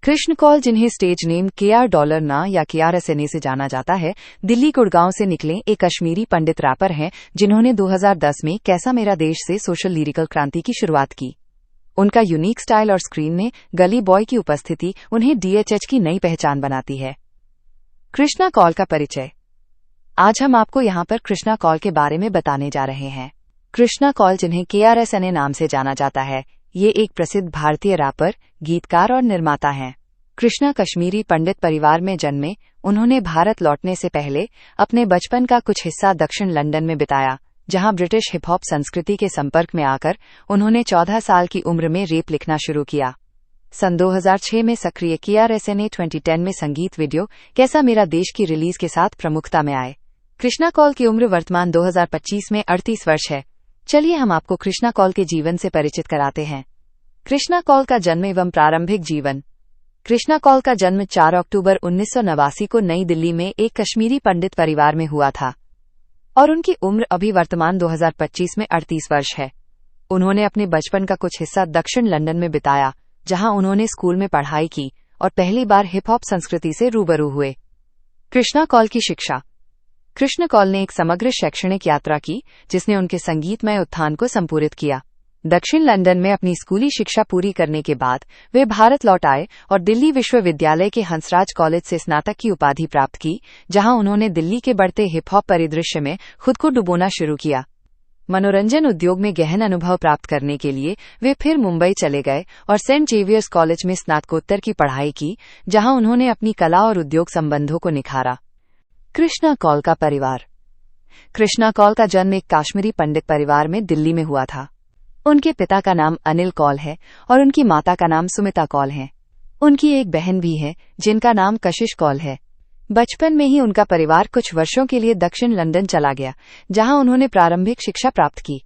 कृष्ण कौल, जिन्हें stage name K R dollar ना या KRSNA से जाना जाता है, दिल्ली गुड़गांव से निकले एक कश्मीरी पंडित रैपर हैं जिन्होंने 2010 में कैसा मेरा देश से सोशल लिरिकल क्रांति की शुरुआत की। उनका यूनिक स्टाइल और स्क्रीन में गली बॉय की उपस्थिति उन्हें DHH की नई पहचान बनाती है। कृष्णा कौल का परिचय। आज हम आपको यहाँ पर कृष्णा कौल के बारे में बताने जा रहे हैं। कृष्णा कौल, जिन्हें KRSNA नाम से जाना जाता है, ये एक प्रसिद्ध भारतीय रैपर, गीतकार और निर्माता हैं। कृष्णा कश्मीरी पंडित परिवार में जन्मे। उन्होंने भारत लौटने से पहले अपने बचपन का कुछ हिस्सा दक्षिण लंदन में बिताया, जहां ब्रिटिश हिप हॉप संस्कृति के संपर्क में आकर उन्होंने 14 साल की उम्र में रैप लिखना शुरू किया। सन 2006 में सक्रिय KRSNA 2010 में संगीत वीडियो कैसा मेरा देश की रिलीज के साथ प्रमुखता में आए। कृष्णा कौल की उम्र वर्तमान 2025 में 38 वर्ष है। चलिए हम आपको कृष्णा कौल के जीवन से परिचित कराते हैं। कृष्णा कौल का जन्म एवं प्रारंभिक जीवन। कृष्णा कौल का जन्म 4 अक्टूबर 1989 को नई दिल्ली में एक कश्मीरी पंडित परिवार में हुआ था और उनकी उम्र अभी वर्तमान 2025 में 38 वर्ष है। उन्होंने अपने बचपन का कुछ हिस्सा दक्षिण लंदन में बिताया, जहां उन्होंने स्कूल में पढ़ाई की और पहली बार हिप हॉप संस्कृति से रूबरू हुए। कृष्णा कौल की शिक्षा। कृष्ण कौल ने एक समग्र शैक्षणिक यात्रा की जिसने उनके संगीतमय उत्थान को संपूरित किया। दक्षिण लंदन में अपनी स्कूली शिक्षा पूरी करने के बाद वे भारत लौट आए और दिल्ली विश्वविद्यालय के हंसराज कॉलेज से स्नातक की उपाधि प्राप्त की, जहां उन्होंने दिल्ली के बढ़ते हिप हॉप परिदृश्य में खुद को डुबोना शुरू किया। मनोरंजन उद्योग में गहन अनुभव प्राप्त करने के लिए वे फिर मुंबई चले गए और सेंट जेवियर्स कॉलेज में स्नातकोत्तर की पढ़ाई की, जहां उन्होंने अपनी कला और उद्योग संबंधों को निखारा। कृष्णा कौल का परिवार। कृष्णा कौल का जन्म एक काश्मीरी पंडित परिवार में दिल्ली में हुआ था। उनके पिता का नाम अनिल कौल है और उनकी माता का नाम सुमिता कौल है। उनकी एक बहन भी है जिनका नाम कशिश कौल है। बचपन में ही उनका परिवार कुछ वर्षों के लिए दक्षिण लंदन चला गया, जहां उन्होंने प्रारंभिक शिक्षा प्राप्त की।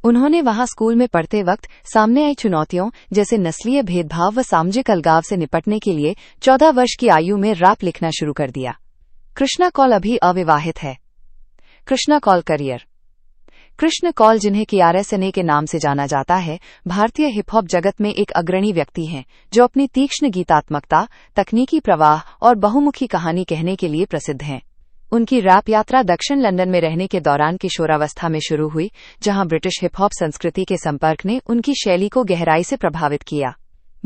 उन्होंने वहां स्कूल में पढ़ते वक्त सामने आई चुनौतियों जैसे नस्लीय भेदभाव व सामाजिक अलगाव से निपटने के लिए 14 वर्ष की आयु में रैप लिखना शुरू कर दिया। कृष्णा कौल अभी अविवाहित है। कृष्णा कौल करियर। कृष्ण कौल, जिन्हें KRSNA के नाम से जाना जाता है, भारतीय हिप हॉप जगत में एक अग्रणी व्यक्ति हैं जो अपनी तीक्ष्ण गीतात्मकता, तकनीकी प्रवाह और बहुमुखी कहानी कहने के लिए प्रसिद्ध हैं। उनकी रैप यात्रा दक्षिण लंदन में रहने के दौरान किशोरावस्था में शुरू हुई, जहां ब्रिटिश हिप हॉप संस्कृति के संपर्क ने उनकी शैली को गहराई से प्रभावित किया।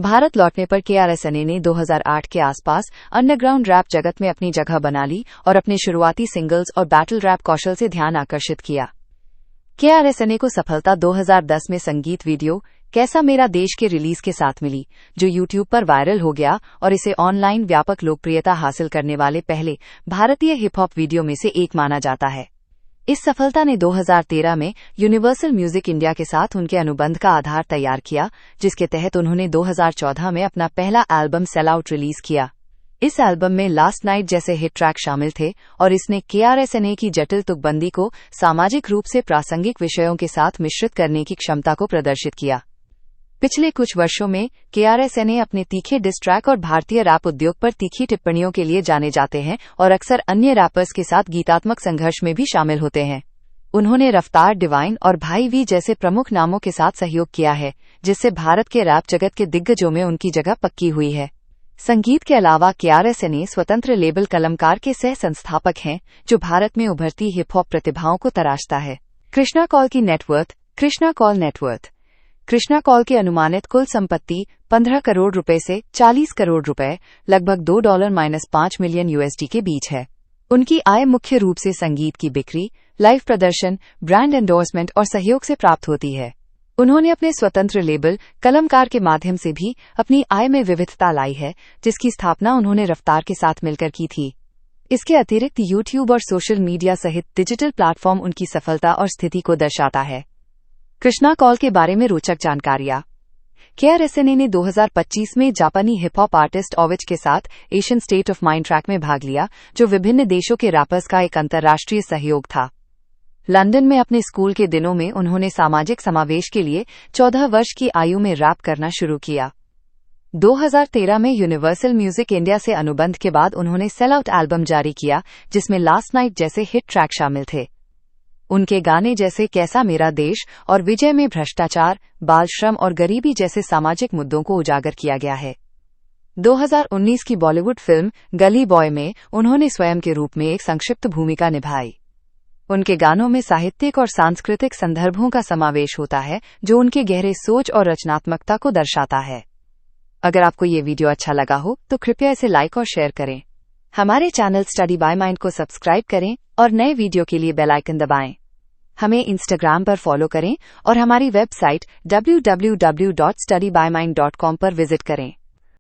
भारत लौटने पर KRSNA ने 2008 के आसपास अंडरग्राउंड रैप जगत में अपनी जगह बना ली और अपने शुरुआती सिंगल्स और बैटल रैप कौशल से ध्यान आकर्षित किया। KRSNA को सफलता 2010 में संगीत वीडियो कैसा मेरा देश के रिलीज के साथ मिली, जो YouTube पर वायरल हो गया और इसे ऑनलाइन व्यापक लोकप्रियता हासिल करने वाले पहले भारतीय हिप हॉप वीडियो में से एक माना जाता है। इस सफलता ने 2013 में यूनिवर्सल म्यूजिक इंडिया के साथ उनके अनुबंध का आधार तैयार किया, जिसके तहत उन्होंने 2014 में अपना पहला एल्बम सेल आउट रिलीज किया। इस एल्बम में लास्ट नाइट जैसे हिट ट्रैक शामिल थे और इसने KRSNA की जटिल तुकबंदी को सामाजिक रूप से प्रासंगिक विषयों के साथ मिश्रित करने की क्षमता को प्रदर्शित किया। पिछले कुछ वर्षों में KRSNA अपने तीखे डिस ट्रैक और भारतीय रैप उद्योग पर तीखी टिप्पणियों के लिए जाने जाते हैं और अक्सर अन्य रैपर्स के साथ गीतात्मक संघर्ष में भी शामिल होते हैं। उन्होंने रफ्तार, डिवाइन और भाई वी जैसे प्रमुख नामों के साथ सहयोग किया है, जिससे भारत के रैप जगत के दिग्गजों में उनकी जगह पक्की हुई है। संगीत के अलावा KRSNA स्वतंत्र लेबल कलमकार के सह संस्थापक हैं, जो भारत में उभरती हिप हॉप प्रतिभाओं को तराशता है। कृष्णा कौल की नेटवर्थ। कृष्णा कौल नेटवर्थ। कृष्णा कौल की अनुमानित कुल संपत्ति 15 करोड़ रुपए से 40 करोड़ रुपए, लगभग $2-5 मिलियन USD के बीच है। उनकी आय मुख्य रूप से संगीत की बिक्री, लाइव प्रदर्शन, ब्रांड एंडोर्समेंट और सहयोग से प्राप्त होती है। उन्होंने अपने स्वतंत्र लेबल कलमकार के माध्यम से भी अपनी आय में विविधता लाई है, जिसकी स्थापना उन्होंने रफ्तार के साथ मिलकर की थी। इसके अतिरिक्त YouTube और सोशल मीडिया सहित डिजिटल प्लेटफॉर्म उनकी सफलता और स्थिति को दर्शाता है। कृष्णा कौल के बारे में रोचक जानकारियां। KRSNA ने 2025 में जापानी हिप हॉप आर्टिस्ट ओविच के साथ Asian state of mind track में भाग लिया, जो विभिन्न देशों के रैपर्स का एक अंतर्राष्ट्रीय सहयोग था। लंदन में अपने स्कूल के दिनों में उन्होंने सामाजिक समावेश के लिए 14 वर्ष की आयु में रैप करना शुरू किया। 2013 में यूनिवर्सल म्यूजिक इंडिया से अनुबंध के बाद उन्होंने सेल आउट एल्बम जारी किया, जिसमें लास्ट नाइट जैसे हिट ट्रैक शामिल थे। उनके गाने जैसे कैसा मेरा देश और विजय में भ्रष्टाचार, बाल श्रम और गरीबी जैसे सामाजिक मुद्दों को उजागर किया गया है। 2019 की बॉलीवुड फिल्म गली बॉय में उन्होंने स्वयं के रूप में एक संक्षिप्त भूमिका निभाई। उनके गानों में साहित्यिक और सांस्कृतिक संदर्भों का समावेश होता है जो उनके गहरे सोच और रचनात्मकता को दर्शाता है। अगर आपको ये वीडियो अच्छा लगा हो तो कृपया इसे लाइक और शेयर करें। हमारे चैनल स्टडी बाय माइंड को सब्सक्राइब करें और नए वीडियो के लिए बेल आइकन दबाएं। हमें इंस्टाग्राम पर फॉलो करें और हमारी वेबसाइट www.studybymind.com पर विजिट करें।